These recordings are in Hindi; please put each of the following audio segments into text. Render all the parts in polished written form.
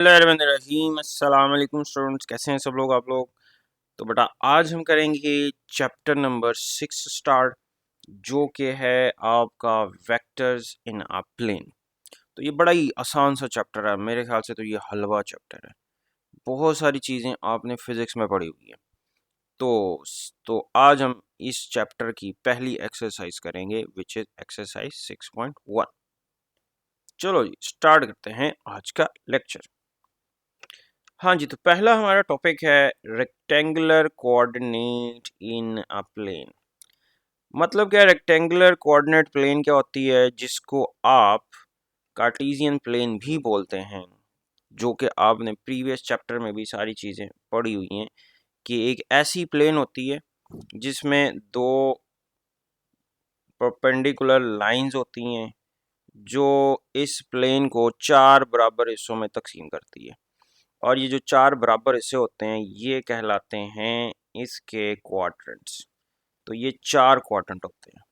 रहीम अस्सलाम वालेकुम स्टूडेंट्स, कैसे हैं सब लोग आप लोग। तो बेटा आज हम करेंगे चैप्टर नंबर 6 स्टार्ट, जो कि है आपका वेक्टर्स इन अ प्लेन। तो ये बड़ा ही आसान सा चैप्टर है, मेरे ख्याल से तो ये हलवा चैप्टर है। बहुत सारी चीज़ें आपने फिजिक्स में पढ़ी हुई हैं। तो तो आज हम इस चैप्टर की पहली एक्सरसाइज करेंगे, विच इज एक्सरसाइज 6.1। चलो जी स्टार्ट करते हैं आज का लेक्चर। हाँ जी, तो पहला हमारा टॉपिक है रेक्टेंगुलर कोऑर्डिनेट इन अ प्लेन। मतलब क्या, रेक्टेंगुलर कोऑर्डिनेट प्लेन क्या होती है, जिसको आप कार्टेशियन प्लेन भी बोलते हैं, जो कि आपने प्रीवियस चैप्टर में भी सारी चीज़ें पढ़ी हुई हैं कि एक ऐसी प्लेन होती है जिसमें दो परपेंडिकुलर लाइंस होती हैं जो इस प्लेन को चार बराबर हिस्सों में तकसीम करती है। और ये जो चार बराबर हिस्से होते हैं ये कहलाते हैं इसके क्वाड्रेंट्स। तो ये चार क्वाड्रेंट होते हैं।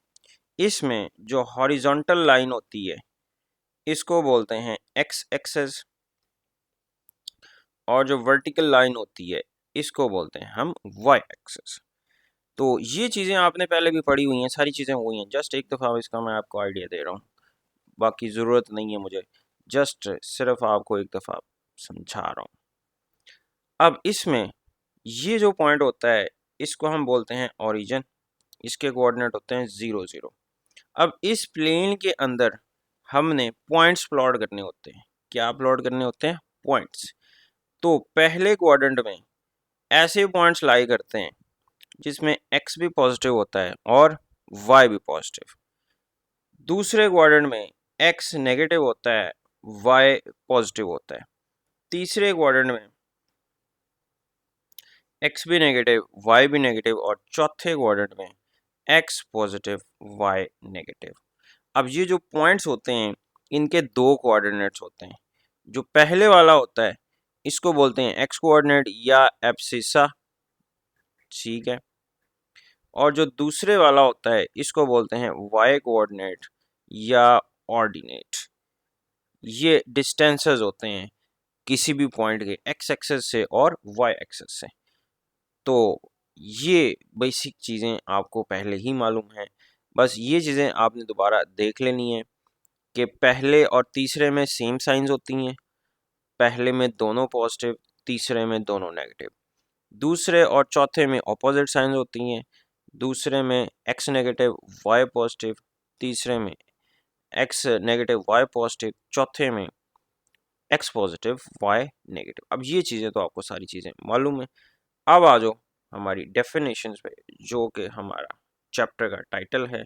इसमें जो हॉरिजॉन्टल लाइन होती है इसको बोलते हैं एक्स एक्सेस, और जो वर्टिकल लाइन होती है इसको बोलते हैं हम वाई एक्सेस। तो ये चीज़ें आपने पहले भी पढ़ी हुई हैं, सारी चीज़ें हुई हैं, जस्ट एक दफ़ा इसका मैं आपको आइडिया दे रहा हूँ। बाकी ज़रूरत नहीं है मुझे, जस्ट सिर्फ आपको एक दफ़ा समझा रहा हूँ। अब इसमें ये जो पॉइंट होता है इसको हम बोलते हैं ओरिजिन, इसके कोऑर्डिनेट होते हैं 0 0। अब इस प्लेन के अंदर हमने पॉइंट्स प्लॉट करने होते हैं। क्या प्लॉट करने होते हैं? पॉइंट्स। तो पहले क्वाड्रेंट में ऐसे पॉइंट्स लाई करते हैं जिसमें x भी पॉजिटिव होता है और y भी पॉजिटिव। दूसरे क्वाड्रेंट में x नेगेटिव होता है, y पॉजिटिव होता है। तीसरे क्वाड्रेंट में x भी नेगेटिव, y भी नेगेटिव, और चौथे क्वाड्रेंट में x पॉजिटिव, y नेगेटिव। अब ये जो पॉइंट्स होते हैं इनके दो कोऑर्डिनेट्स होते हैं। जो पहले वाला होता है इसको बोलते हैं x कोऑर्डिनेट या एब्सिसा, ठीक है। और जो दूसरे वाला होता है इसको बोलते हैं y कोऑर्डिनेट या ऑर्डिनेट। ये डिस्टेंसेस होते हैं किसी भी पॉइंट के x एक्सेस से और y एक्सेस से। तो ये बेसिक चीज़ें आपको पहले ही मालूम है, बस ये चीज़ें आपने दोबारा देख लेनी है कि पहले और तीसरे में सेम साइंस होती हैं। पहले में दोनों पॉजिटिव, तीसरे में दोनों नेगेटिव। दूसरे और चौथे में ऑपोजिट साइंस होती हैं। दूसरे में x नेगेटिव y पॉजिटिव, तीसरे में x नेगेटिव y पॉजिटिव, चौथे में x पॉजिटिव y नेगेटिव। अब ये चीज़ें तो आपको सारी चीज़ें मालूम है। अब आ जाओ हमारी डेफिनेशंस पे, जो कि हमारा चैप्टर का टाइटल है,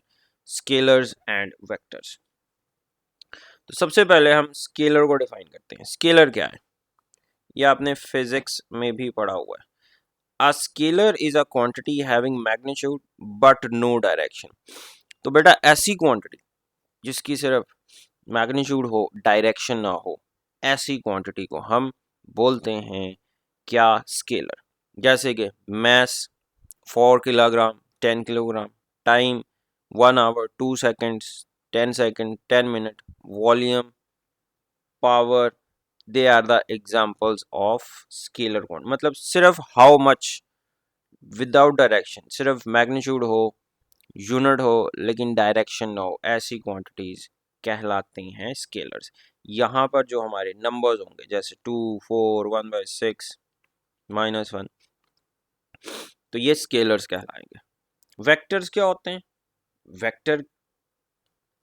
स्केलर्स एंड वेक्टर्स। तो सबसे पहले हम स्केलर को डिफाइन करते हैं। स्केलर क्या है? ये आपने फिजिक्स में भी पढ़ा हुआ है। A scalar is a quantity having magnitude but no direction। तो बेटा ऐसी क्वांटिटी जिसकी सिर्फ मैग्नीट्यूड हो, डायरेक्शन ना हो, ऐसी क्वांटिटी को हम बोलते हैं क्या? स्केलर। जैसे कि mass 4 kilogram, 10 kilogram, time 1 hour, 2 seconds, 10 second, 10 minute, volume, power, they are the examples of scalar quantity. मतलब सिर्फ हाउ मच विदाउट डायरेक्शन, सिर्फ मैग्नीट्यूड हो, यूनिट हो, लेकिन डायरेक्शन ना हो, ऐसी क्वांटिटीज कहलाती हैं स्केलर्स। यहाँ पर जो हमारे नंबर्स होंगे जैसे 2, 4, 1/6, -1, तो ये स्केलर्स कहलाएंगे। वेक्टर्स क्या होते हैं? Vector,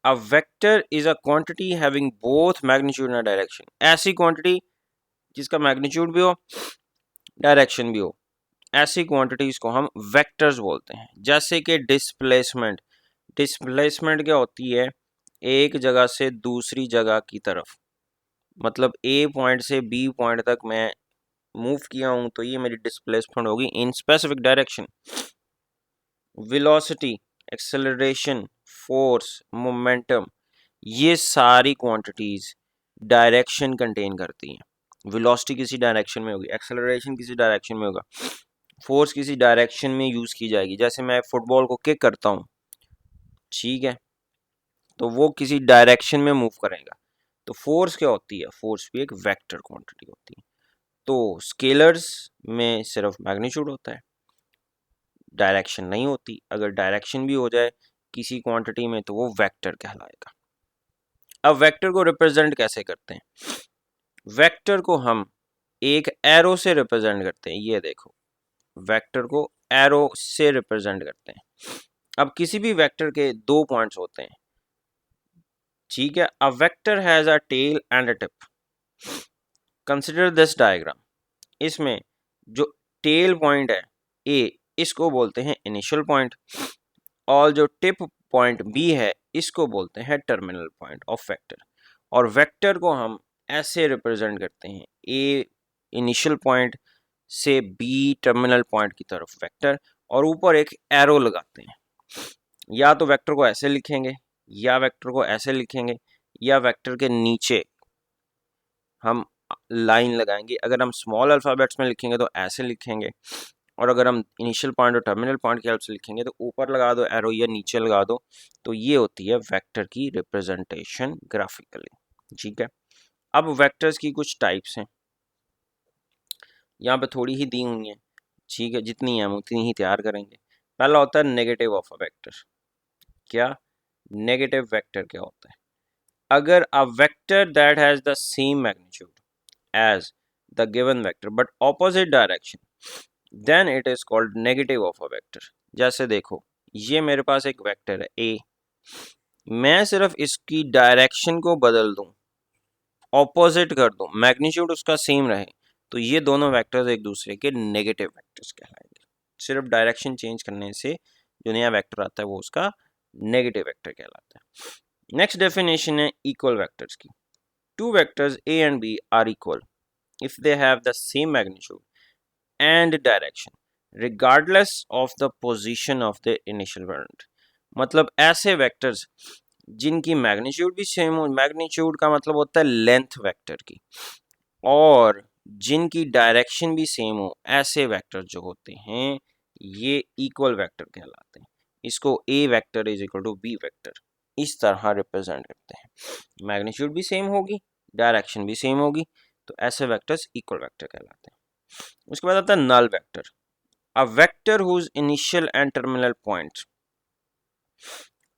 a vector is a quantity having both magnitude and direction. ऐसी क्वांटिटी जिसका मैग्नीट्यूड भी हो, डायरेक्शन भी हो, ऐसी क्वांटिटीज को हम वेक्टर्स बोलते हैं। जैसे कि डिस्प्लेसमेंट। डिस्प्लेसमेंट क्या होती है? एक जगह से दूसरी जगह की तरफ, मतलब ए पॉइंट से बी पॉइंट तक मैं मूव किया हूं तो ये मेरी डिस्प्लेसमेंट होगी in specific direction. Velocity, acceleration, force, momentum, ये सारी क्वांटिटीज डायरेक्शन कंटेन करती हैं। वेलोसिटी किसी डायरेक्शन में होगी, एक्सेलरेशन किसी डायरेक्शन में होगा, फोर्स किसी डायरेक्शन में यूज की जाएगी। जैसे मैं फुटबॉल को किक करता हूँ, ठीक है, तो वो किसी डायरेक्शन में मूव करेगा। तो फोर्स क्या होती है, फोर्स भी एक वेक्टर क्वांटिटी होती है। तो स्केलर्स में सिर्फ मैग्नीट्यूड होता है, डायरेक्शन नहीं होती। अगर डायरेक्शन भी हो जाए किसी क्वांटिटी में तो वो वेक्टर कहलाएगा। अब वेक्टर को रिप्रेजेंट कैसे करते हैं, वेक्टर को हम एक एरो से रिप्रेजेंट करते हैं। ये देखो, वेक्टर को एरो से रिप्रेजेंट करते हैं। अब किसी भी वेक्टर के दो पॉइंट्स होते हैं, ठीक है। A vector has a tail and a tip. Consider this diagram. इसमें जो टेल पॉइंट है ए, इसको बोलते हैं इनिशियल पॉइंट, और जो टिप पॉइंट बी है इसको बोलते हैं टर्मिनल पॉइंट ऑफ वेक्टर। और वेक्टर को हम ऐसे रिप्रेजेंट करते हैं, ए इनिशियल पॉइंट से बी टर्मिनल पॉइंट की तरफ वेक्टर, और ऊपर एक एरो लगाते हैं। या तो वेक्टर को ऐसे लिखेंगे, या वेक्टर को ऐसे लिखेंगे, या वेक्टर के नीचे हम लाइन लगाएंगे। अगर हम स्मॉल अल्फ़ाबेट्स में लिखेंगे तो ऐसे लिखेंगे, और अगर हम इनिशियल पॉइंट और टर्मिनल पॉइंट की हेल्प से लिखेंगे तो ऊपर लगा दो एरो या नीचे लगा दो। तो ये होती है वेक्टर की रिप्रेजेंटेशन ग्राफिकली, ठीक है। अब वेक्टर्स की कुछ टाइप्स हैं, यहाँ पे थोड़ी ही दी हुई हैं, ठीक है। जितनी है हम उतनी ही तैयार करेंगे। पहला होता है नेगेटिव ऑफ अ वेक्टर। क्या नेगेटिव वेक्टर क्या होता है, अगर a vector that has the same magnitude as the given vector but opposite direction, then it is called negative of a vector। जैसे देखो, ये मेरे पास एक वेक्टर है a, मैं सिर्फ इसकी डायरेक्शन को बदल दूं, ऑपोजिट कर दूं, मैग्नीट्यूड उसका सेम रहे, तो ये दोनों वेक्टर्स एक दूसरे के नेगेटिव वेक्टर्स कहलाएंगे। सिर्फ डायरेक्शन चेंज करने से जो नया वेक्टर आता है वो उसका नेगेटिव वेक्टर कहलाता है। नेक्स्ट डेफिनेशन है इक्वल वेक्टर्स की। Two vectors a and b are equal if they have the same magnitude and direction regardless of the position of the initial point। मतलब ऐसे वेक्टर्स जिनकी मैग्नीट्यूड भी सेम हो, मैग्नीट्यूड का मतलब होता है लेंथ वेक्टर की, और जिनकी डायरेक्शन भी सेम हो, ऐसे वेक्टर जो होते हैं ये इक्वल वेक्टर कहलाते हैं। इसको a vector is equal to b vector इस तरह रिप्रेजेंट करते हैं। मैग्नीट्यूड भी सेम होगी, डायरेक्शन भी सेम होगी, तो ऐसे वेक्टर्स इक्वल वेक्टर कहलाते हैं। उसके बाद आता है null vector. A vector whose initial and terminal points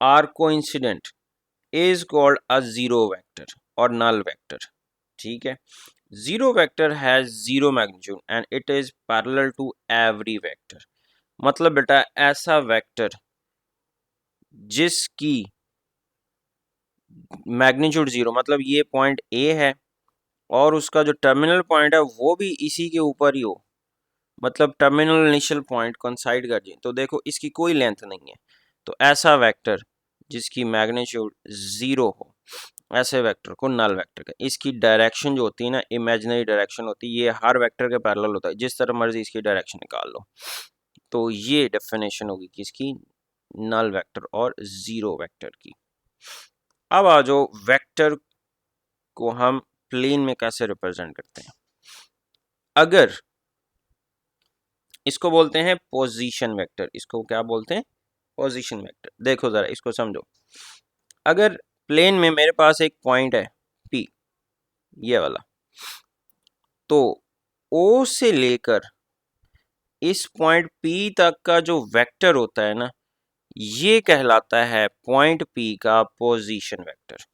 are coincident is called a zero vector और नल वेक्टर, ठीक है। Zero vector has zero magnitude and it is parallel to every vector. मतलब बेटा ऐसा वेक्टर जिसकी मैग्नीट्यूड जीरो, मतलब ये पॉइंट ए है और उसका जो टर्मिनल पॉइंट है वो भी इसी के ऊपर ही हो, मतलब टर्मिनल इनिशियल पॉइंट कोइंसाइड कर जाए, तो देखो इसकी कोई लेंथ नहीं है, तो ऐसा वेक्टर जिसकी मैग्नीट्यूड जीरो हो, ऐसे वेक्टर को नल वेक्टर का। इसकी डायरेक्शन जो होती है ना, इमेजिनरी डायरेक्शन होती है, ये हर वेक्टर के पैरेलल होता है, जिस तरह मर्जी इसकी डायरेक्शन निकाल लो। तो ये डेफिनेशन होगी किसकी, नल वेक्टर और जीरो वेक्टर की। अब आ जाओ वेक्टर को हम प्लेन में कैसे रिप्रेजेंट करते हैं। अगर इसको बोलते हैं पोजीशन वेक्टर, इसको क्या बोलते हैं, पोजीशन वेक्टर। देखो जरा इसको समझो, अगर प्लेन में मेरे पास एक पॉइंट है P, ये वाला, तो O से लेकर इस पॉइंट P तक का जो वेक्टर होता है ना, ये कहलाता है पॉइंट P का पोजीशन वेक्टर।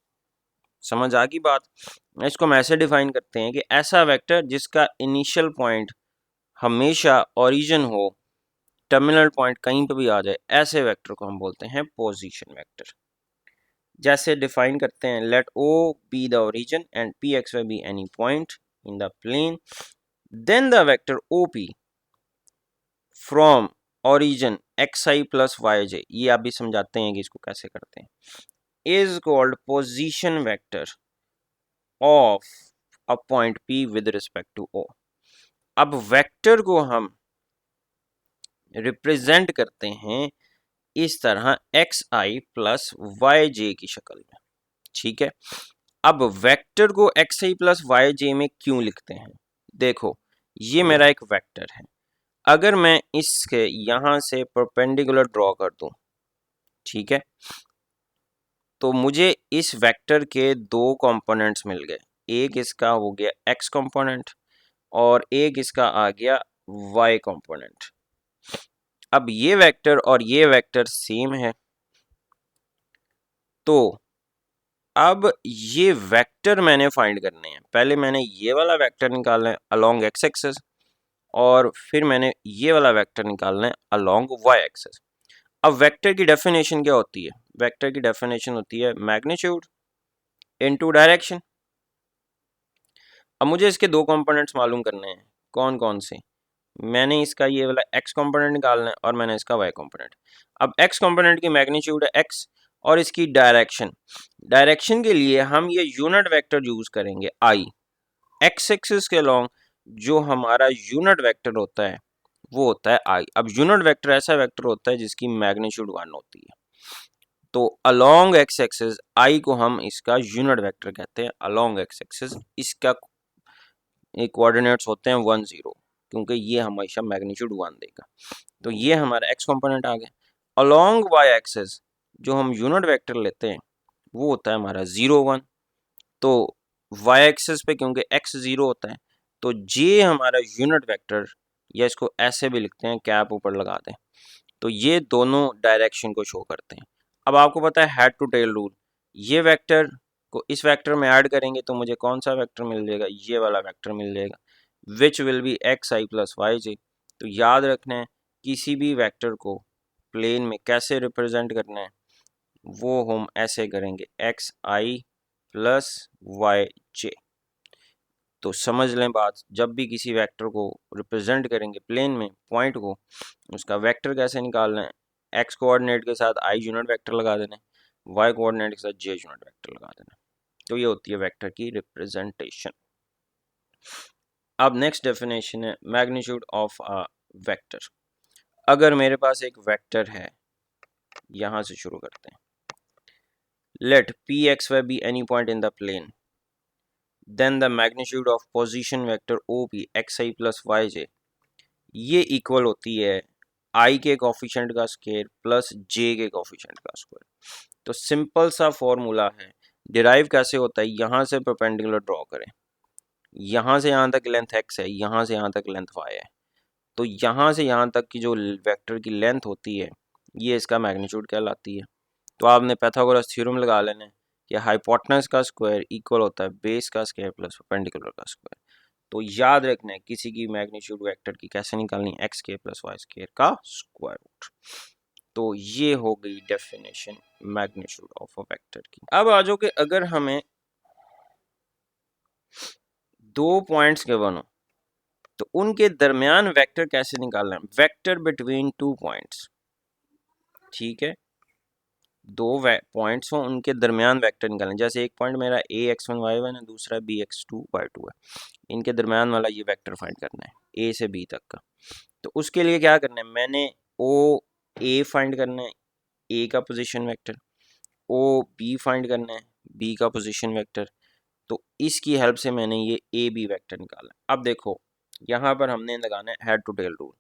समझ आ गई बात। इसको हम ऐसे डिफाइन करते हैं कि ऐसा वेक्टर जिसका इनिशियल पॉइंट हमेशा ओरिजिन हो, टर्मिनल पॉइंट कहीं पे भी आ जाए, ऐसे वेक्टर को हम बोलते हैं पोजीशन वेक्टर। जैसे डिफाइन करते हैं, let O be the origin and P x y be any point in the plane, then the vector OP from origin xi plus yj, ये आप भी समझाते हैं कि इसको कैसे करते हैं, is called position vector of a point P with respect to O। अब वेक्टर को हम रिप्रेजेंट करते हैं इस तरह xi प्लस yj की शक्ल में, ठीक है। अब वेक्टर को xi प्लस yj में क्यों लिखते हैं, देखो ये मेरा एक वेक्टर है, अगर मैं इसके यहां से परपेंडिकुलर ड्रॉ कर दूं, ठीक है, तो मुझे इस वेक्टर के दो कंपोनेंट्स मिल गए, एक इसका हो गया एक्स कंपोनेंट और एक इसका आ गया वाई कंपोनेंट। अब ये वेक्टर और ये वेक्टर सेम है, तो अब ये वेक्टर मैंने फाइंड करने हैं। पहले मैंने ये वाला वेक्टर निकालना है अलोंग एक्स एक्सिस और फिर मैंने ये वाला वेक्टर निकालना है अलोंग वाई एक्सिस। अब वेक्टर की डेफिनेशन क्या होती है? वेक्टर की डेफिनेशन होती है मैग्नीट्यूड इनटू डायरेक्शन। अब मुझे इसके दो कंपोनेंट्स मालूम करने हैं, कौन कौन से? मैंने इसका ये वाला x कंपोनेंट निकालना है और मैंने इसका y कंपोनेंट। अब x कंपोनेंट की मैग्नीट्यूड है x और इसकी डायरेक्शन, डायरेक्शन के लिए हम ये यूनिट वेक्टर यूज करेंगे i। x एक्सिस के अलोंग जो हमारा यूनिट वेक्टर होता है वो होता है i। अब यूनिट वेक्टर ऐसा वेक्टर होता है जिसकी मैग्नीट्यूड 1 होती है, तो अलोंग x एक्सिस i को हम इसका यूनिट वेक्टर कहते हैं। अलोंग x एक्सिस इसका कोऑर्डिनेट्स होते हैं 1 0, क्योंकि ये हमेशा मैग्नीट्यूड 1 देगा। तो ये हमारा x कंपोनेंट आ गया। अलोंग y एक्सिस जो हम यूनिट वेक्टर लेते हैं वो होता है हमारा 0 1। तो y एक्सिस पे क्योंकि x 0 होता है तो ये हमारा यूनिट वेक्टर, या इसको ऐसे भी लिखते हैं कैप ऊपर लगा दें, तो ये दोनों डायरेक्शन को शो करते हैं। अब आपको पता है हेड टू टेल रूल, ये वेक्टर को इस वेक्टर में ऐड करेंगे तो मुझे कौन सा वेक्टर मिल जाएगा? ये वाला वेक्टर मिल जाएगा, which will be X I plus Y J. तो याद रखना है किसी भी वेक्टर को प्लेन में कैसे रिप्रेजेंट करना है, वो हम ऐसे करेंगे एक्स आई प्लस वाई जे। तो समझ लें बात, जब भी किसी वेक्टर को रिप्रेजेंट करेंगे प्लेन में पॉइंट को, उसका वेक्टर कैसे निकालना है? एक्स कोऑर्डिनेट के साथ आई यूनिट वेक्टर लगा देना है, वाई कोऑर्डिनेट के साथ जे यूनिट वेक्टर लगा देना है। तो ये होती है वेक्टर की रिप्रेजेंटेशन। अब नेक्स्ट डेफिनेशन है मैग्नीट्यूड ऑफ अ वेक्टर। अगर मेरे पास एक वेक्टर है, यहां से शुरू करते हैं, let P x y be any point in the plane, then the magnitude of position vector O P x I plus Y j, ये इक्वल होती है आई के कोफिशिएंट का स्क्वायर प्लस जे के कोफिशिएंट का स्क्वायर। तो सिंपल सा फॉर्मूला है, डिराइव कैसे होता है? यहाँ से परपेंडिकुलर ड्रॉ करें, यहाँ से यहाँ तक लेंथ x है, यहाँ से यहाँ तक लेंथ y है, तो यहाँ से यहाँ तक की जो वेक्टर की लेंथ होती है ये इसका मैग्नीट्यूड कहलाती है। तो आपने पाइथागोरस थ्योरम लगा लेना है कि हाइपोटेनस का स्क्वायर इक्वल होता है बेस का स्क्वायर प्लस परपेंडिकुलर का स्क्वायर। तो याद रखना है किसी की मैग्नीट्यूड वेक्टर की कैसे निकालनी है, x square plus y square का स्क्वायर रूट। तो ये हो गई definition magnitude of a vector की। अब आ जाओ कि अगर हमें दो पॉइंट्स गिवन हो तो उनके दरमियान वेक्टर कैसे निकालना है? वेक्टर बिटवीन टू पॉइंट्स, ठीक है, दो पॉइंट्स हो उनके दरमियान वेक्टर निकालना है। जैसे एक पॉइंट मेरा A x one y one है, दूसरा B x two y two है, इनके दरमियान वाला ये वेक्टर फाइंड करना है ए से बी तक का। तो उसके लिए क्या करना है? मैंने ओ ए फाइंड करना है, ए का position vector, O B find करना है, बी का पोजीशन वेक्टर। तो इसकी हेल्प से मैंने ये ए बी वेक्टर निकाला। अब देखो यहाँ पर हमने लगाना है हेड टू टेल रूल।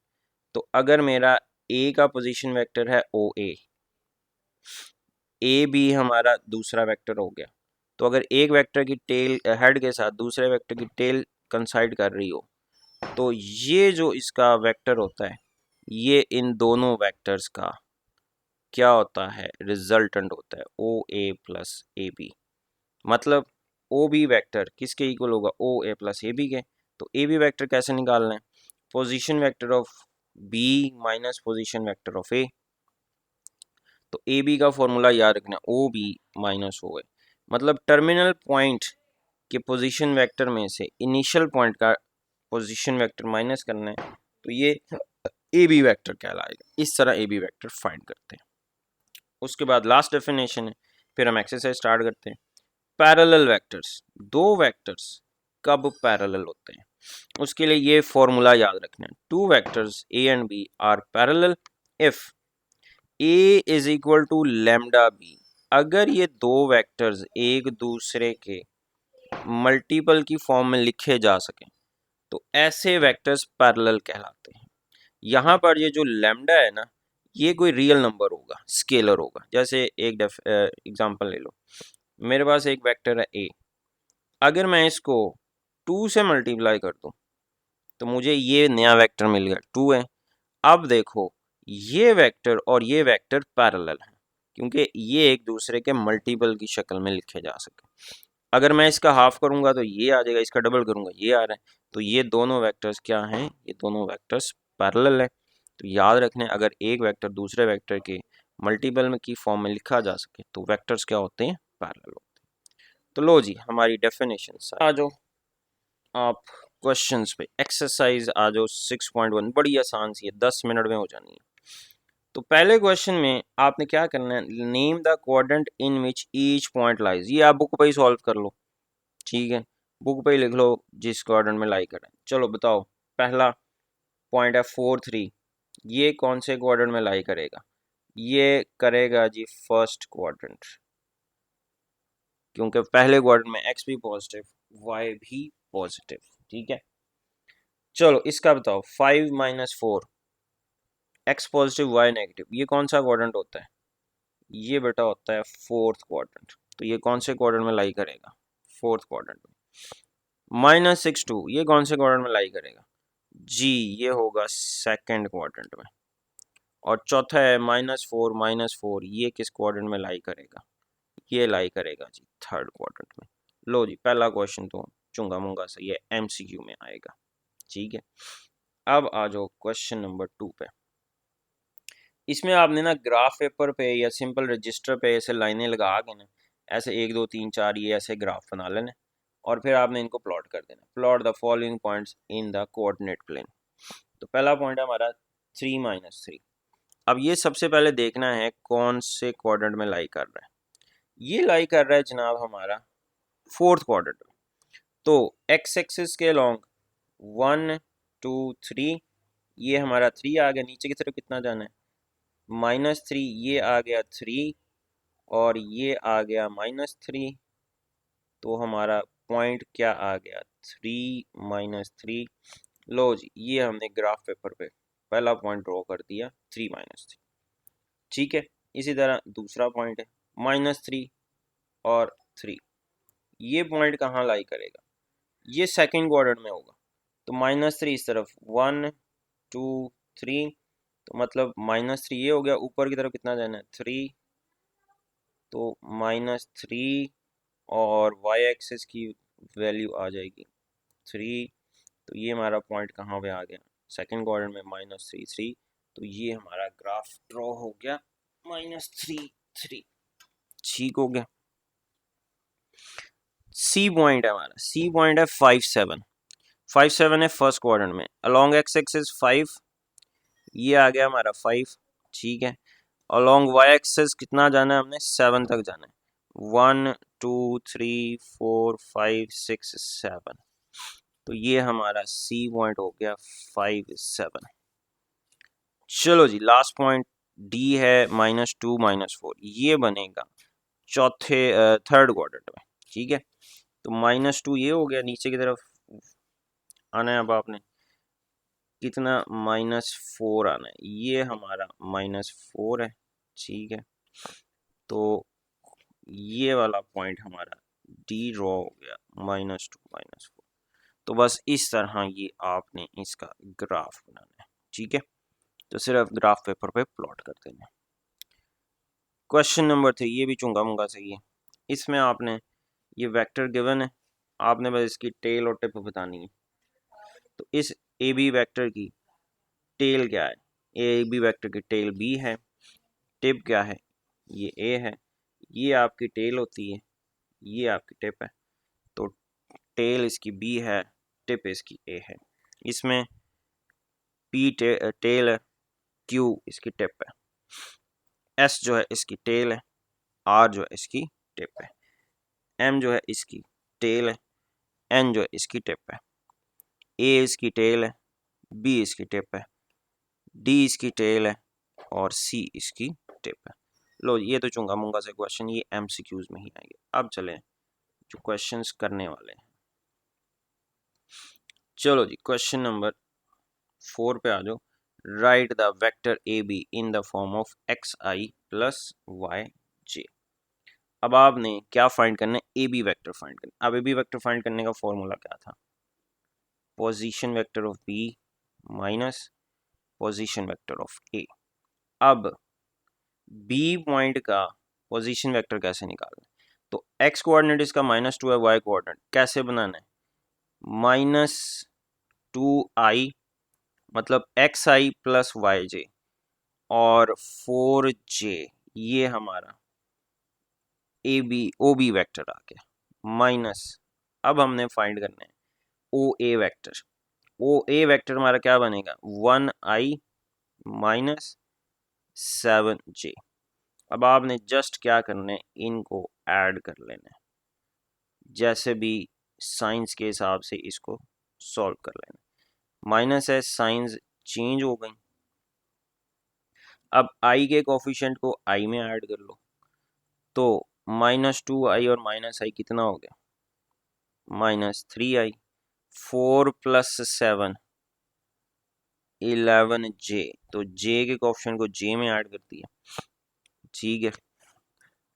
तो अगर मेरा ए का पोजीशन वेक्टर है ओ ए बी हमारा दूसरा वेक्टर हो गया, तो अगर एक वेक्टर की टेल हेड के साथ दूसरे वेक्टर की टेल कंसाइड कर रही हो तो ये जो इसका वेक्टर होता है ये इन दोनों वेक्टर्स का क्या होता है? रिजल्टेंट होता है ओ ए प्लस ए बी। मतलब ओ बी वेक्टर किसके इक्वल होगा? O A plus A B के। तो ए बी वेक्टर कैसे निकालना है? Position vector of B minus position vector of A. तो ए बी का फॉर्मूला याद रखना, ओ बी माइनस ओ ए, मतलब टर्मिनल पॉइंट के पोजीशन वेक्टर में से इनिशियल पॉइंट का पोजीशन वेक्टर माइनस करना है, तो ये ए बी वेक्टर कहलाएगा। इस तरह ए बी वेक्टर फाइंड करते हैं। उसके बाद लास्ट डेफिनेशन है, फिर हम एक्सरसाइज स्टार्ट करते हैं। पैरेलल वेक्टर्स, दो वेक्टर्स कब पैरेलल होते हैं? उसके लिए ये फॉर्मूला याद रखना है, two vectors A and B are parallel if A is equal to lambda B. अगर ये दो वेक्टर्स एक दूसरे के मल्टीपल की फॉर्म में लिखे जा सकें तो ऐसे वेक्टर्स पैरेलल कहलाते हैं। यहाँ पर ये जो लैम्डा है ना, ये कोई रियल नंबर होगा, स्केलर होगा। जैसे एक एग्जांपल ले लो, मेरे पास एक वेक्टर है ए, अगर मैं इसको 2 से मल्टीप्लाई कर दूं तो मुझे ये नया वेक्टर मिल गया, 2 है। अब देखो, ये वेक्टर और ये वेक्टर पैरेलल है, क्योंकि ये एक दूसरे के मल्टीपल की शक्ल में लिखे जा सके। अगर मैं इसका हाफ करूंगा तो ये आ जाएगा, इसका डबल करूंगा ये आ रहा है, तो ये दोनों वेक्टर्स क्या हैं, ये दोनों वेक्टर्स पैरेलल है। तो याद रखने, अगर एक वेक्टर दूसरे वेक्टर के मल्टीपल में की फॉर्म में लिखा जा सके तो वेक्टर्स क्या होते हैं, पैरेलल होते हैं। तो लो जी, हमारी डेफिनेशन आ जाओ आप क्वेश्चंस पे। एक्सरसाइज आ जाओ 6.1, बड़ी आसान सी है, 10 मिनट में हो जानी है। तो पहले क्वेश्चन में आपने क्या करना है, name the quadrant in which each point lies. ये आप बुक पे ही सॉल्व कर लो, ठीक है, बुक पे ही लिख लो जिस क्वाड्रेंट में लाई करें। चलो बताओ, पहला पॉइंट है 4, 3, ये कौन से क्वाड्रेंट में लाई करेगा, ये करेगा जी फर्स्ट क्वाड्रेंट, क्योंकि पहले क्वाड्रेंट में एक्स भी पॉजिटिव वाई भी पॉजिटिव, ठीक है। चलो इसका बताओ, 5 - 4, एक्स पॉजिटिव वाई नेगेटिव, ये कौन सा क्वाड्रेंट होता है, ये बेटा होता है फोर्थ क्वाड्रेंट। तो ये कौन से क्वाड्रेंट में लाई करेगा, फोर्थ क्वाड्रेंट में। -6, 2, ये कौन से क्वाड्रेंट में लाई करेगा जी, ये होगा सेकंड क्वाड्रेंट में। और चौथा है -4, ये किस क्वाड्रेंट में लाई करेगा, ये लाई करेगा जी थर्ड क्वाड्रेंट में। लो जी, पहला क्वेश्चन तो चुंगा मुंगा से ये एमसीक्यू में आएगा, ठीक है। अब आ जाओ क्वेश्चन नंबर 2 पे। इसमें आपने ना ग्राफ पेपर पे या सिंपल रजिस्टर पे ऐसे लाइनें लगा के ना, ऐसे 1 2 3 4 ये ऐसे ग्राफ बना लेने, और फिर आपने इनको प्लॉट कर देना। Plot the following points in the coordinate plane. तो पहला पॉइंट है हमारा 3 - 3। अब ये सबसे पहले देखना है कौन से क्वाड्रेंट में लाई कर रहा है। ये लाई कर रहा है जनाब हमारा फोर्थ क्वाड्रेंट में। तो एक्स एक्सिस के अलॉन्ग 1 2 3, ये हमारा 3 आ गया, नीचे की तरफ कितना जाना है, -3, ये आ गया 3, और ये आ गया -3। तो हमारा पॉइंट क्या आ गया, 3 - 3। लो जी, ये हमने ग्राफ पेपर पे पहला पॉइंट ड्रॉ कर दिया, 3 - 3, ठीक है। इसी तरह दूसरा पॉइंट है -3 और 3, ये पॉइंट कहाँ लाई करेगा, ये सेकंड क्वाड्रेंट में होगा। तो -3 इस तरफ, 1 2 3, तो मतलब -3 ये हो गया, ऊपर की तरफ कितना जाना है 3, तो -3, और y एक्सिस की वैल्यू आ जाएगी 3। तो ये हमारा पॉइंट कहाँ पे आ गया, सेकंड क्वाड्रेंट में -3 3। तो ये हमारा ग्राफ ड्रॉ हो गया -3 3, ठीक हो गया। सी पॉइंट है हमारा, सी पॉइंट है 5 7, 5 7 है फर्स्ट क्वाड्रेंट में, अलोंग एक्स एक्सिस 5, ये आ गया हमारा 5, ठीक है। अलोंग वाई एक्सिस कितना जाना है हमने, 7 तक जाना है, 1 2 3 4 5 6 7। तो ये हमारा सी पॉइंट हो गया 5 7। चलो जी, लास्ट पॉइंट डी है -2 -4, ये बनेगा चौथे थर्ड क्वाड्रेंट में, ठीक है। तो -2 ये हो गया, नीचे की तरफ आना है। अब आपने कितना, -4 आना है, ये हमारा -4 है, ठीक है। तो ये वाला पॉइंट हमारा डी ड्रॉ हो गया -2 -4। तो बस इस तरह ये आपने इसका ग्राफ बनाना है, ठीक है। तो सिर्फ ग्राफ पेपर पे प्लॉट कर देना है। क्वेश्चन नंबर 3, ये भी चुंगा मुंगा सही है। इसमें आपने ये वेक्टर गिवन है, आपने बस इसकी टेल और टिप बतानी है। तो इस ए बी वैक्टर की टेल क्या है, ए बी वैक्टर की टेल बी है, टिप क्या है, ये ए है, ये आपकी टेल होती है, ये आपकी टिप है। तो टेल इसकी बी है, टिप इसकी ए है। इसमें पी टेल है, क्यू इसकी टिप है, एस जो है इसकी टेल है, आर जो है इसकी टिप है, एम जो है इसकी टेल है, एन जो है इसकी टिप है, ए इसकी टेल है, बी इसकी टिप है, डी इसकी टेल है, और सी इसकी टिप है। लो, ये तो चुंगा मुंगा से क्वेश्चन, ये एमसीक्यूज में ही आएंगे। अब चले जो क्वेश्चंस करने वाले हैं। चलो जी, क्वेश्चन नंबर 4 पे आ जाओ। Write the vector A B in the form of x I plus Y j. अब आपने क्या फाइंड करना है, ए बी वैक्टर फाइंड करना। अब ए बी वैक्टर फाइंड करने का फॉर्मूला क्या था, position vector of B minus position vector of A. अब बी पॉइंट का पोजीशन वेक्टर कैसे निकालना है, तो एक्स कोऑर्डिनेट इसका -2 है, वाई कोऑर्डिनेट कैसे बनाना है, -2i मतलब एक्स आई प्लस वाई जे और 4j, ये हमारा A B O B vector आ गया, माइनस अब हमने फाइंड करना है ओ ए वैक्टर। ओ ए वैक्टर हमारा क्या बनेगा, 1i माइनस 7j। अब आपने जस्ट क्या करना है, इनको ऐड कर लेना है, जैसे भी साइंस के हिसाब से इसको सॉल्व कर लेना। माइनस है, साइंस चेंज हो गई। अब i के कोफिशिएंट को i में ऐड कर लो, तो -2i और -i कितना हो गया, -3i। 4 + 7 11j, तो j के कोफिशिएंट को j में ऐड कर दिया, ठीक है,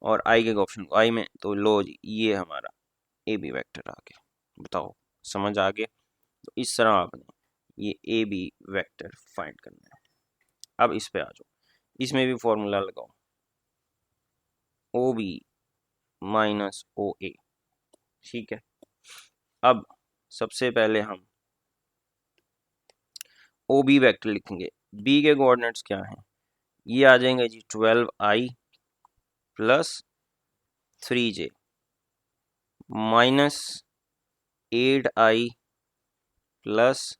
और i के कोफिशिएंट को i में, तो लो जी ये हमारा ए बी वैक्टर आ गया। बताओ समझ आ गया। तो इस तरह आपने ये ए बी वैक्टर फाइंड करना है। अब इस पे आ जाओ, इसमें भी फॉर्मूला लगाओ, ओ बी माइनस ओ ए, ठीक है। अब सबसे पहले हम ओ बी वैक्टर लिखेंगे, बी के कोऑर्डिनेट्स क्या हैं, ये आ जाएंगे जी 12i plus 3j minus 8i plus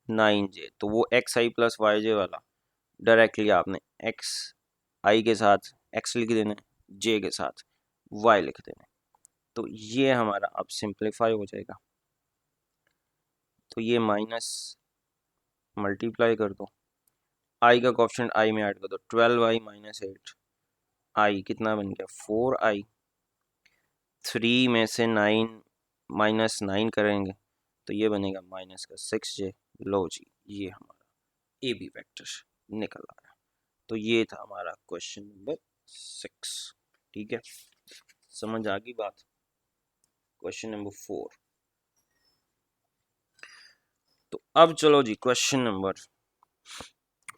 9j। तो वो एक्स आई प्लस वाई जे वाला डायरेक्टली आपने एक्स आई के साथ एक्स लिख देना है, जे के साथ वाई लिख देना है। तो ये हमारा अब सिंप्लीफाई हो जाएगा, तो ये माइनस मल्टीप्लाई कर दो, आई का कोएफिशिएंट आई में ऐड कर दो, 12i माइनस 8i कितना बन गया 4i, 3 में से 9 माइनस 9 करेंगे तो ये बनेगा माइनस का 6j। लो जी ये हमारा ए बी वेक्टर निकल आया। तो ये था हमारा क्वेश्चन नंबर 6, ठीक है, समझ आ गई बात। क्वेश्चन नंबर 4, तो अब चलो जी क्वेश्चन नंबर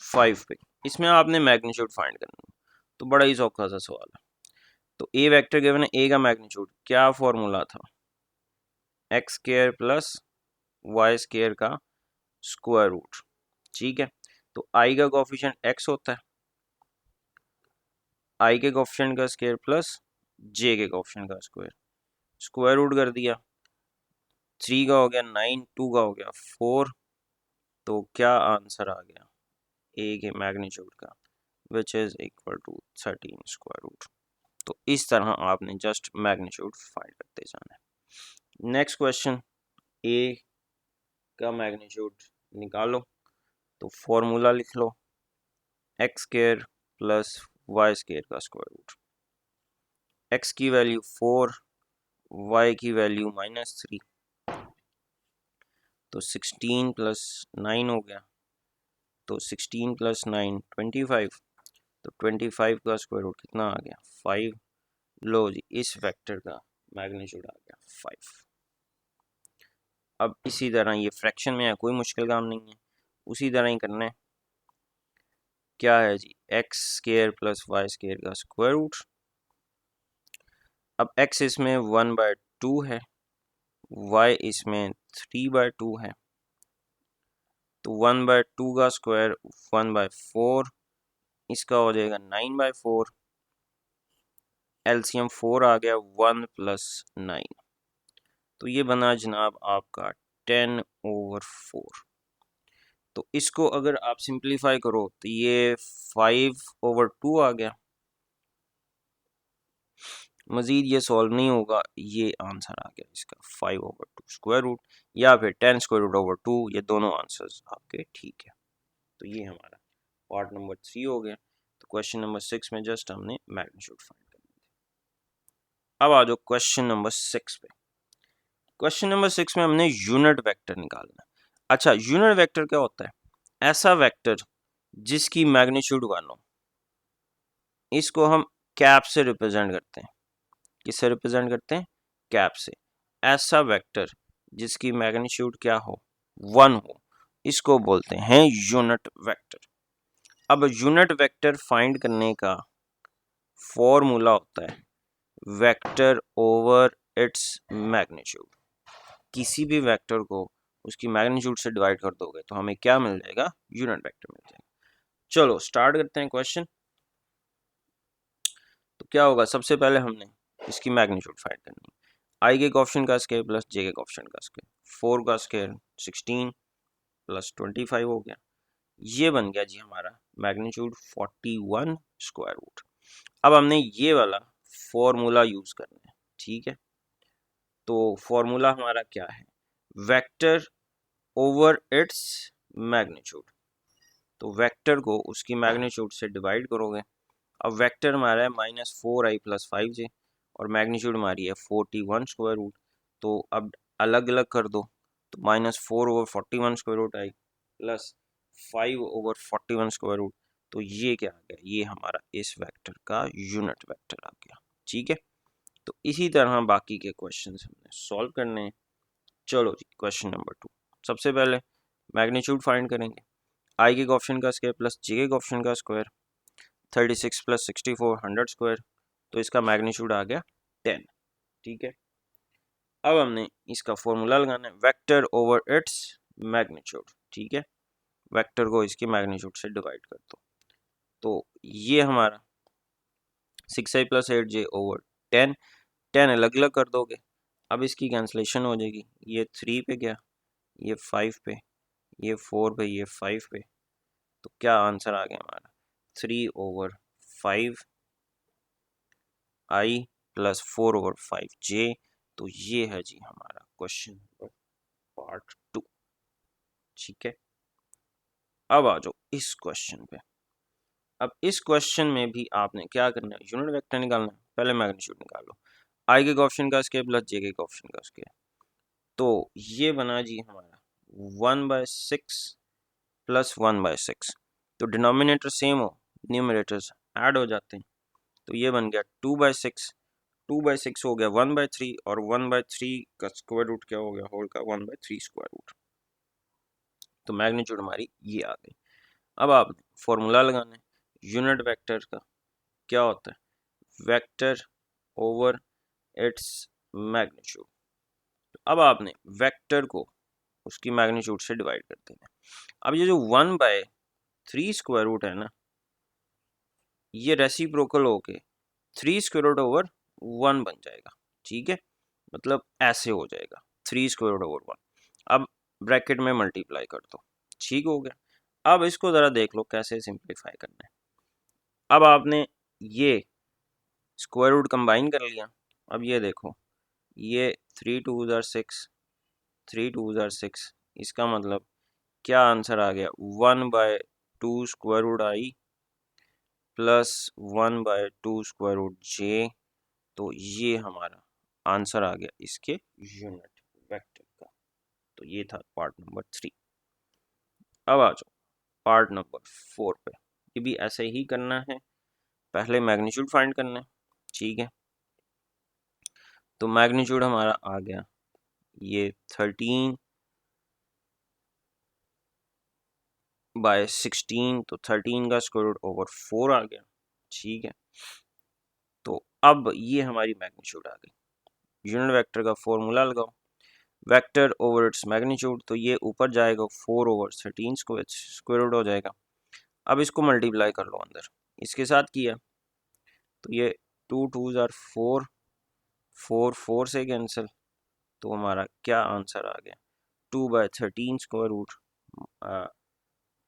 5 पे, इसमें आपने मैग्नीट्यूड फाइंड करना है। तो बड़ा ही सौखा सा सवाल है। तो ए वेक्टर गिवन है, ए का मैग्नीट्यूड क्या फॉर्मूला था, x square plus y square का स्क्वायर रूट, ठीक है। तो आई का कोफिशिएंट एक्स होता है, आई के कोफिशिएंट का स्क्वायर प्लस जे के कोफिशिएंट का स्क्वायर, स्क्वायर रूट कर दिया, 3 का हो गया 9, 2 का हो गया 4, तो क्या आंसर आ गया ए के मैग्नीट्यूड का, which is equal to 13 square root. तो इस तरह आपने जस्ट मैग्नीट्यूड फाइंड करते जाना है। नेक्स्ट क्वेश्चन, ए का मैग्नीट्यूड निकालो, तो फॉर्मूला लिख लो, x square plus y square का स्क्वायर रूट, एक्स की वैल्यू 4, वाई की वैल्यू -3, तो 16 + 9 हो गया, तो 16 + 9 25, तो 25 का स्क्वायर रूट कितना आ गया 5। लो जी इस वेक्टर का मैग्नीट्यूड आ गया 5। अब इसी तरह ये फ्रैक्शन में है, कोई मुश्किल काम नहीं है, उसी तरह ही करना है। क्या है जी, x square plus y square का स्क्वायर रूट। अब एक्स इसमें 1/2 है, वाई इसमें 3/2 है, तो 1/2 का स्क्वायर 1/4, इसका हो जाएगा 9/4, एलसीएम 4 आ गया, 1 + 9, तो ये बना जनाब आपका 10/4। तो इसको अगर आप सिंप्लीफाई करो तो ये 5/2 आ गया, मजीद ये सॉल्व नहीं होगा, ये आंसर आ गया इसका 5/2 स्क्वायर रूट, या फिर 10√2, ये दोनों आंसर्स आपके ठीक है। तो ये हमारा पार्ट नंबर 3 हो गया। तो क्वेश्चन नंबर 6 में जस्ट हमने मैग्नीट्यूड फाइंड करना है। अब आ जाओ क्वेश्चन नंबर 6 पे। क्वेश्चन नंबर 6 में हमने यूनिट वेक्टर निकालना है। अच्छा यूनिट वेक्टर क्या होता है, ऐसा वेक्टर जिसकी मैग्नीट्यूड 1 हो, इसको हम कैप से रिप्रेजेंट करते हैं। किससे रिप्रेजेंट करते हैं? कैप से। ऐसा वेक्टर जिसकी मैग्नीट्यूड क्या हो? 1 हो, इसको बोलते हैं यूनिट वेक्टर। अब यूनिट वेक्टर फाइंड करने का फॉर्मूला होता है वेक्टर ओवर इट्स मैग्नीट्यूड। किसी भी वेक्टर को उसकी मैग्नीट्यूड से डिवाइड कर दोगे तो हमें क्या मिल जाएगा? यूनिट वेक्टर मिल जाएगा। चलो स्टार्ट करते हैं क्वेश्चन। तो क्या होगा? सबसे पहले हमने इसकी मैग्नीट्यूड फाइंड करनी है। आई के कोएफिशिएंट का स्क्वायर प्लस जे के कोएफिशिएंट का स्क्वायर, 4 का स्क्वायर 16 प्लस 25 हो गया। ये बन गया जी हमारा मैग्नीट्यूड 41 स्क्वायर रूट। अब हमने ये वाला फॉर्मूला यूज करना है, ठीक है। तो फॉर्मूला हमारा क्या है? Vector over its magnitude. तो वेक्टर को उसकी मैग्नीट्यूड से डिवाइड करोगे। अब वेक्टर हमारा है -4i+5j और मैग्नीट्यूड हमारी है 41 स्क्वायर रूट। तो अब अलग अलग कर दो, तो -4/41 स्क्वायर रूट आई प्लस 5/41 स्क्वायर रूट। तो ये क्या आ गया? ये हमारा इस वेक्टर का यूनिट वेक्टर आ गया, ठीक है। तो इसी तरह बाकी के क्वेश्चंस हमने सॉल्व करने हैं। चलो जी, क्वेश्चन नंबर 2। सबसे पहले मैग्नीट्यूड फाइंड करेंगे। आई के कोएफिशिएंट का स्क्वायर प्लस जे के कोएफिशिएंट का स्क्वायर, 36 प्लस 64 100 स्क्वायर। तो इसका मैग्नीट्यूड आ गया 10, ठीक है। अब हमने इसका फॉर्मूला लगाना है वेक्टर ओवर इट्स मैग्नीट्यूड, ठीक है। वेक्टर को इसकी मैग्नीट्यूड से डिवाइड कर दो। तो ये हमारा 6i + 8j ओवर 10 अलग अलग कर दोगे। अब इसकी कैंसलेशन हो जाएगी। ये 3 पे गया, ये 5 पे, ये 4 पे, ये 5 पे। तो क्या आंसर आ गया हमारा? 3/5 i प्लस 4/5 j। तो ये है जी हमारा क्वेश्चन नंबर पार्ट 2, ठीक है। अब आ जाओ इस क्वेश्चन पे। अब इस क्वेश्चन में भी आपने क्या करना है? यूनिट वेक्टर निकालना है। पहले मैग्नीट्यूड निकालो। आई के कोएफिशिएंट का स्क्वायर प्लस जे के कोएफिशिएंट का स्क्वायर। तो ये बना जी हमारा 1/6 प्लस 1/6। तो डिनोमिनेटर सेम हो, न्यूमरेटर्स ऐड हो जाते हैं। तो ये बन गया 2/6, 2/6 हो गया 1/3 और 1/3 का स्क्वायर रूट क्या हो गया? होल का 1/3 स्क्वायर रूट। तो मैग्नीट्यूड हमारी ये आ गई। अब आपने फॉर्मूला लगाना है यूनिट वेक्टर का। क्या होता है? Vector over its magnitude. अब आपने वेक्टर को उसकी मैग्नीट्यूड से डिवाइड कर देना। अब ये जो 1/3 स्क्वायर रूट है ना, ये रेसिप्रोकल होके 3 स्क्वायर रूट ओवर 1 बन जाएगा, ठीक है। मतलब ऐसे हो जाएगा 3 स्क्वायर रूट ओवर 1। अब ब्रैकेट में मल्टीप्लाई कर दो, ठीक हो गया। अब इसको ज़रा देख लो कैसे सिंप्लीफाई करना है। अब आपने ये स्क्वायर रूट कंबाइन कर लिया। अब ये देखो, ये 3 2 ज़ार 6, 3 2 ज़ार 6। इसका मतलब क्या आंसर आ गया? 1/2 स्क्वायर रूट आई प्लस 1/2 स्क्वायर रूट जे। तो ये हमारा आंसर आ गया इसके यूनिट वेक्टर का। तो ये था पार्ट नंबर 3। अब आ जाओ पार्ट नंबर 4 पे। ये भी ऐसे ही करना है, पहले मैग्नीट्यूड फाइंड करना है, ठीक है। तो मैग्नीट्यूड हमारा आ गया ये 13/16। तो 13 का स्क्वायर रूट ओवर 4 आ गया, ठीक है। तो अब ये हमारी मैग्नीट्यूड आ गई। यूनिट वेक्टर का फॉर्मूला लगाओ वेक्टर ओवर इट्स मैग्नीट्यूड। तो ये ऊपर जाएगा 4/13 स्क्वायर रूट हो जाएगा। अब इसको मल्टीप्लाई कर लो अंदर, इसके साथ किया तो ये 2 2 ज़ार 4, 4 4 से कैंसिल। तो हमारा क्या आंसर आ गया? 2/13 स्क्वायर रूट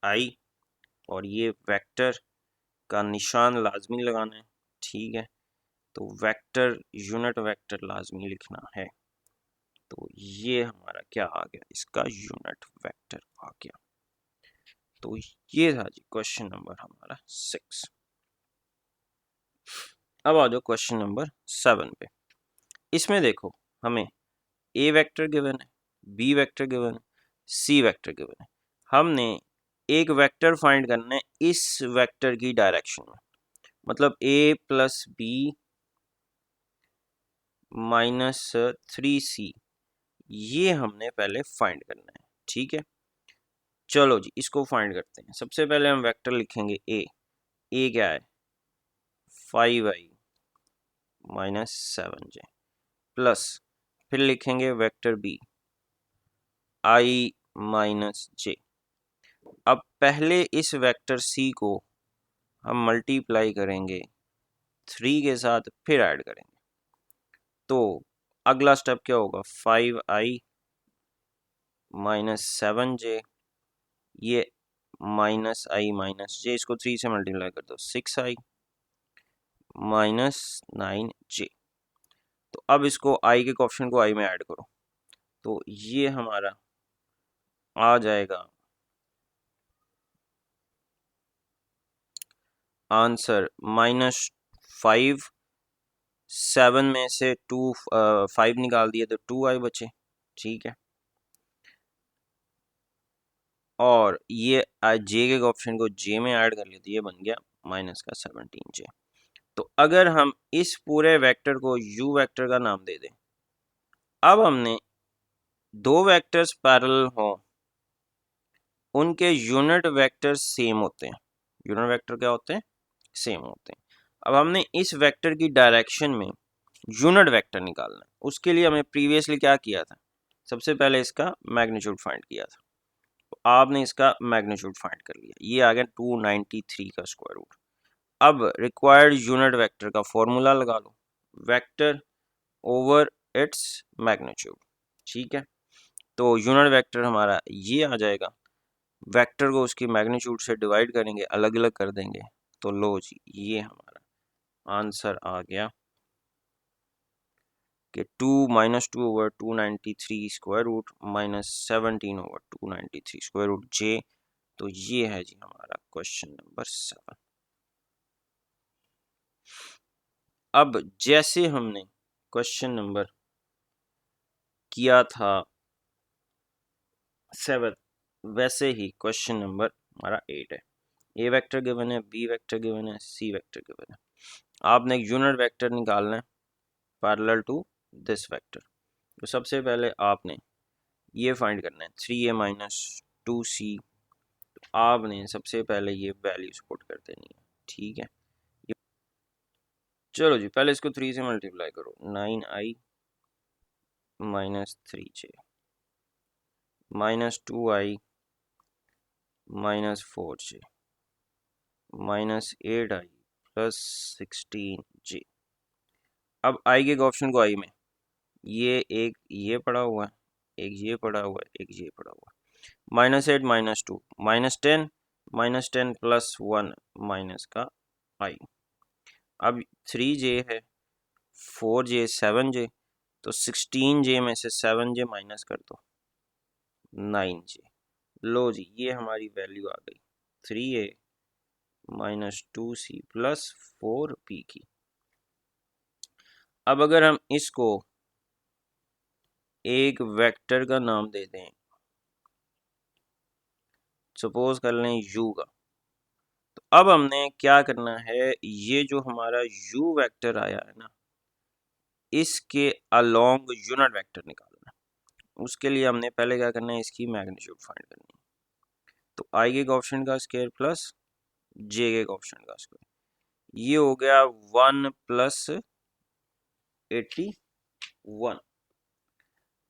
आई। और ये वेक्टर का निशान लाजमी लगाना है, ठीक है। तो वेक्टर यूनिट वेक्टर लाजमी लिखना है। तो ये हमारा क्या आ गया? इसका यूनिट वेक्टर आ गया। तो ये था जी क्वेश्चन नंबर हमारा 6। अब आ जाओ क्वेश्चन नंबर 7 पे। इसमें देखो हमें ए वेक्टर गिवन है, बी वेक्टर गिवन है, सी वेक्टर गिवन है। हमने एक वेक्टर फाइंड करना है इस वेक्टर की डायरेक्शन में, मतलब a plus B minus 3c, ये हमने पहले फाइंड करना है। ठीक है, चलो जी इसको फाइंड करते हैं। सबसे पहले हम वेक्टर लिखेंगे a क्या है 5i माइनस 7j, प्लस फिर लिखेंगे vector b i minus j। अब पहले इस वेक्टर c को हम मल्टीप्लाई करेंगे 3 के साथ, फिर ऐड करेंगे, तो अगला स्टेप क्या होगा 5i माइनस 7j, ये माइनस आई माइनस जे, इसको 3 से मल्टीप्लाई कर दो 6i माइनस 9j। तो अब इसको i के कोएफिशिएंट को i में ऐड करो, तो ये हमारा आ जाएगा आंसर -5। 7 में से 5 निकाल दिए तो 2i बचे। ठीक है, और ये जे के ऑप्शन को जे में ऐड कर लिया तो ये बन गया माइनस का 17j। तो अगर हम इस पूरे वेक्टर को u वेक्टर का नाम दे दें, अब हमने दो वेक्टर्स पैरेलल हों, उनके यूनिट वेक्टर सेम होते हैं। यूनिट वेक्टर क्या होते हैं, सेम होते हैं। अब हमने इस वेक्टर की डायरेक्शन में यूनिट वेक्टर निकालना है। उसके लिए हमें प्रीवियसली क्या किया था, सबसे पहले इसका मैग्नीट्यूड फाइंड किया था, तो आपने इसका मैग्नीट्यूड फाइंड कर लिया, ये आ गया 293 का स्क्वायर रूट। अब रिक्वायर्ड यूनिट वेक्टर का फॉर्मूला लगा लो, वेक्टर ओवर इट्स मैग्नीट्यूड। ठीक है, तो यूनिट वेक्टर हमारा ये आ जाएगा, वेक्टर को उसकी मैग्नीट्यूड से डिवाइड करेंगे, अलग अलग कर देंगे, तो लो जी ये हमारा आंसर आ गया कि 2 minus 2 over 293 square root minus 17 over 293 square root j. तो ये है जी हमारा क्वेश्चन नंबर 7। अब जैसे हमने क्वेश्चन नंबर किया था 7, वैसे ही क्वेश्चन नंबर हमारा 8 है। ए वेक्टर गिवन है, बी वेक्टर गिवन है, सी वेक्टर गिवन है। आपने एक यूनिट वेक्टर निकालना है पैरेलल टू दिस वेक्टर। तो सबसे पहले आपने ये फाइंड करना है 3a माइनस 2c। तो आपने सबसे पहले ये वैल्यूज पुट कर देनी है। ठीक है, चलो जी पहले इसको 3 से मल्टीप्लाई करो, 9i minus 3j minus 2i minus 4j minus 8i plus 16j। अब i के ऑप्शन को i में, ये एक ये पड़ा हुआ है, एक ये पड़ा हुआ है, एक ये पड़ा हुआ है, -8 -2 -10 प्लस 1 माइनस का i। अब 3j है, 4j 7j, तो 16j में से 7j माइनस कर दो 9j। लो जी ये हमारी वैल्यू आ गई 3a minus 2c plus 4b की। अब अगर हम इसको एक वेक्टर का नाम दे दें, सपोज कर लें u का, तो अब हमने क्या करना है, ये जो हमारा u वेक्टर आया है ना, इसके अलोंग यूनिट वेक्टर निकालना है। उसके लिए हमने पहले क्या करना है, इसकी मैग्नीट्यूड फाइंड करनी है। तो i के ऑप्शन का स्क्वायर प्लस j के ऑप्शन का स्क्वायर, ये हो गया 1 प्लस 81।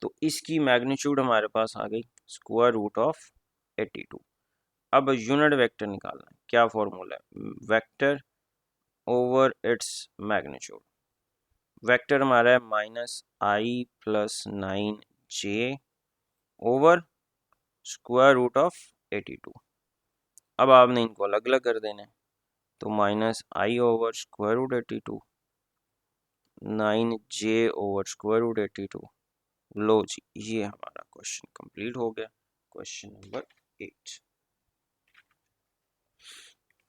तो इसकी मैग्नीट्यूड हमारे पास आ गई स्क्वायर रूट ऑफ 82। अब यूनिट वेक्टर निकालना है, क्या फॉर्मूला है, vector over its magnitude. Vector हमारा है -i plus 9j over square root of 82। अब आपने इनको अलग अलग कर देना है, तो -i over square root 82, 9j over square root 82। लो जी ये हमारा क्वेश्चन कंप्लीट हो गया, क्वेश्चन नंबर 8।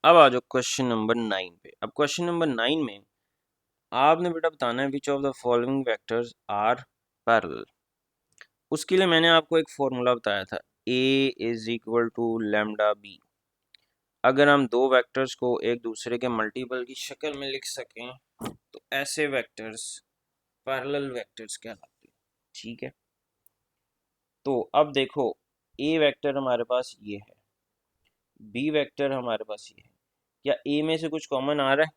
अब आ जाओ क्वेश्चन नंबर 9 पे। अब क्वेश्चन नंबर 9 में आपने बेटा बताना है which of the following vectors are parallel. उसके लिए मैंने आपको एक फॉर्मूला बताया था, A is equal to lambda B. अगर हम दो वेक्टर्स को एक दूसरे के मल्टीपल की शक्ल में लिख सकें तो ऐसे वेक्टर्स पैरेलल वेक्टर्स कहलाते हैं। ठीक है, तो अब देखो ए वेक्टर हमारे पास ये है, बी वेक्टर हमारे पास ये है। क्या ए में से कुछ कॉमन आ रहा है?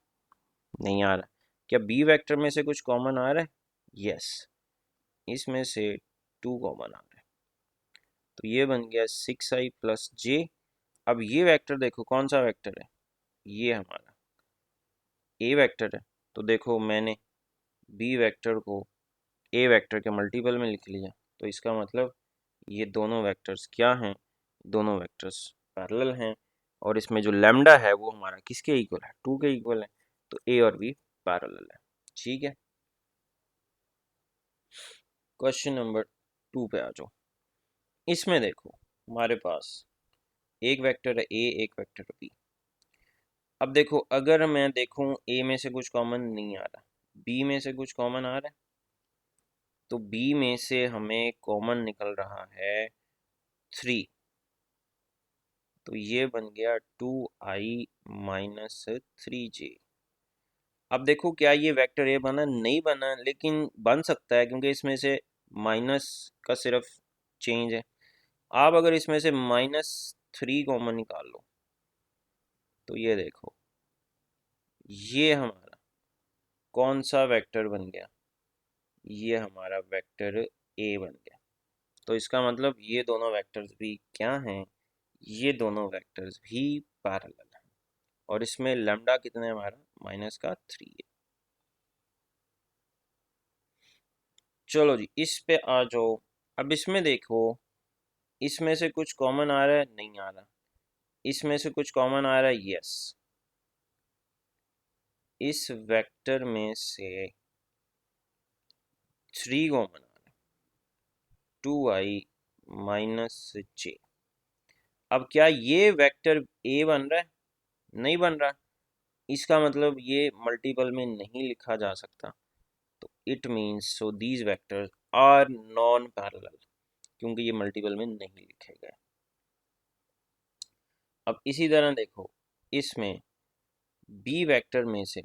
नहीं आ रहा। क्या बी वेक्टर में से कुछ कॉमन आ रहा है? यस, इसमें से 2 कॉमन आ रहा है। तो ये बन गया 6i प्लस जे। अब ये वेक्टर देखो कौन सा वेक्टर है, ये हमारा ए वेक्टर है। तो देखो मैंने बी वेक्टर को ए वेक्टर के मल्टीपल में लिख लिया, तो इसका मतलब ये दोनों वेक्टर्स क्या हैं, दोनों वेक्टर्स पैरेलल हैं। और इसमें जो लैम्डा है वो हमारा किसके इक्वल है, 2 के इक्वल है। तो ए और बी पैरेलल है। ठीक है, क्वेश्चन नंबर 2 पे आ जाओ। इसमें देखो हमारे पास एक वेक्टर है ए, एक वेक्टर है बी। अब देखो अगर मैं देखूं ए में से कुछ कॉमन नहीं आ रहा, बी में से कुछ कॉमन आ रहा है, तो बी में से हमें कॉमन निकल रहा है 3। तो ये बन गया 2i माइनस 3j। अब देखो क्या ये वेक्टर ए बना? नहीं बना, लेकिन बन सकता है क्योंकि इसमें से माइनस का सिर्फ चेंज है। आप अगर इसमें से -3 कॉमन निकाल लो तो ये देखो ये हमारा कौन सा वेक्टर बन गया, ये हमारा वेक्टर ए बन गया। तो इसका मतलब ये दोनों वेक्टर्स भी क्या हैं, ये दोनों वेक्टर्स भी पैरेलल हैं। और इसमें लैम्डा कितना है हमारा, -3 है। चलो जी इस पे आ जाओ। अब इसमें देखो इसमें से कुछ कॉमन आ रहा है? नहीं आ रहा। इसमें से कुछ कॉमन आ रहा है? यस। इस वेक्टर में से 3 कॉमन आ रहा है, 2i माइनस जे। अब क्या ये वेक्टर ए बन रहा है? नहीं बन रहा। इसका मतलब ये मल्टीपल में नहीं लिखा जा सकता। तो it means so these vectors are non parallel, क्योंकि ये मल्टीपल में नहीं लिखे गए। अब इसी तरह देखो इसमें बी वेक्टर में से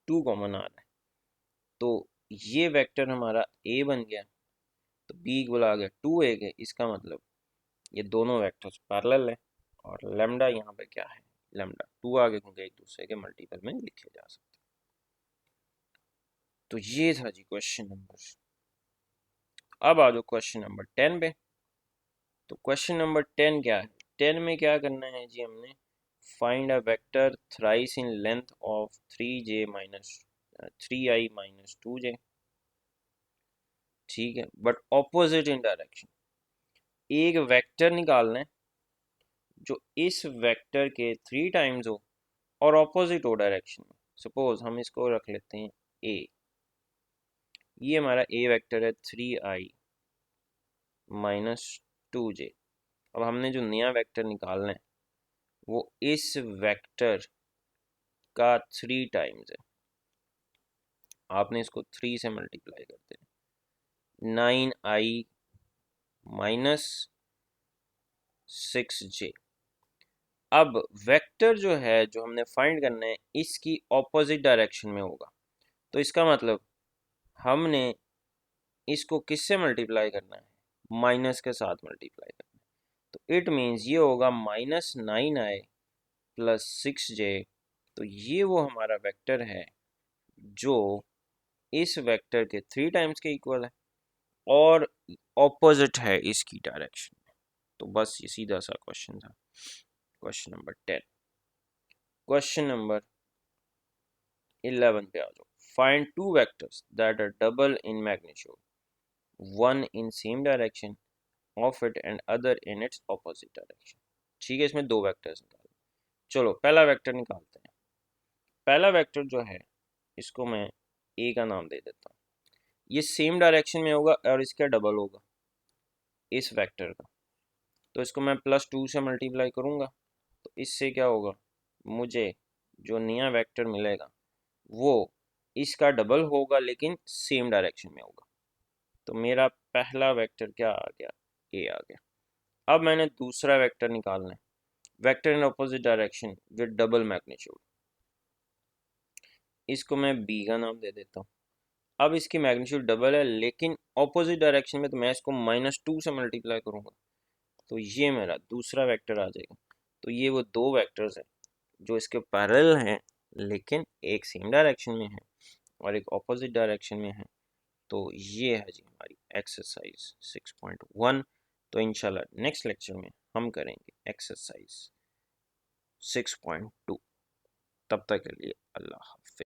2 कॉमन आ रहा है, तो ये वेक्टर हमारा ए बन गया। तो बी इक्वल आ गया 2a के। इसका मतलब ये दोनों वेक्टर्स पैरेलल है। और लैम्डा यहाँ पे क्या है, लैम्डा 2 आ गया क्योंकि एक दूसरे के मल्टीपल में लिखे जा सकते। तो ये था जी क्वेश्चन नंबर। अब आ जाओ क्वेश्चन नंबर 10 पे। तो क्वेश्चन नंबर 10 क्या है, 10 में क्या करना है जी, हमने find a vector thrice in length of 3i minus 2j। ठीक है, बट ऑपोजिट इन डायरेक्शन। एक वेक्टर निकालना है जो इस वेक्टर के 3 टाइम्स हो और ऑपोजिट हो डायरेक्शन में। सपोज हम इसको रख लेते हैं ए। ये हमारा ए वेक्टर है 3i माइनस 2j। अब हमने जो नया वेक्टर निकालना है वो इस वेक्टर का 3 टाइम्स है। आपने इसको 3 से मल्टीप्लाई कर देना, 9i माइनस 6j। अब वेक्टर जो है जो हमने फाइंड करना है इसकी ऑपोजिट डायरेक्शन में होगा। तो इसका मतलब हमने इसको किससे मल्टीप्लाई करना है, माइनस के साथ मल्टीप्लाई करना है। तो इट मीन्स ये होगा -9i प्लस 6j। तो ये वो हमारा वेक्टर है जो इस वेक्टर के 3 टाइम्स के इक्वल है और ऑपोजिट है इसकी डायरेक्शन में। तो बस ये सीधा सा क्वेश्चन था, क्वेश्चन नंबर 10। क्वेश्चन नंबर 11 पे आ जाओ। Find 2 vectors that are double in magnitude, one in same direction of it and other in its opposite direction. ठीक है, इसमें 2 वेक्टर्स निकालो। चलो पहला वेक्टर निकालते हैं। पहला वेक्टर जो है इसको मैं ए का नाम दे देता हूँ। ये सेम डायरेक्शन में होगा और इसका डबल होगा इस वेक्टर का। तो इसको मैं +2 से मल्टीप्लाई करूँगा। तो इससे क्या होगा, मुझे जो नया वेक्टर मिलेगा वो इसका डबल होगा लेकिन सेम डायरेक्शन में होगा। तो मेरा पहला वेक्टर क्या आ गया, ए आ गया। अब मैंने दूसरा वेक्टर निकालना है, vector in opposite direction with double magnitude. इसको मैं बी का नाम दे देता हूँ। अब इसकी मैग्नीट्यूड डबल है लेकिन ऑपोजिट डायरेक्शन में, तो मैं इसको -2 से मल्टीप्लाई करूँगा तो ये मेरा दूसरा वेक्टर आ जाएगा। तो ये वो दो वेक्टर्स हैं जो इसके पैरेलल हैं लेकिन एक सेम डायरेक्शन में है और एक ऑपोजिट डायरेक्शन में है। तो ये है जी हमारी एक्सरसाइज 6.1। तो इंशाल्लाह नेक्स्ट लेक्चर में हम करेंगे एक्सरसाइज 6.2। तब तक के लिए अल्लाह हाफिज़।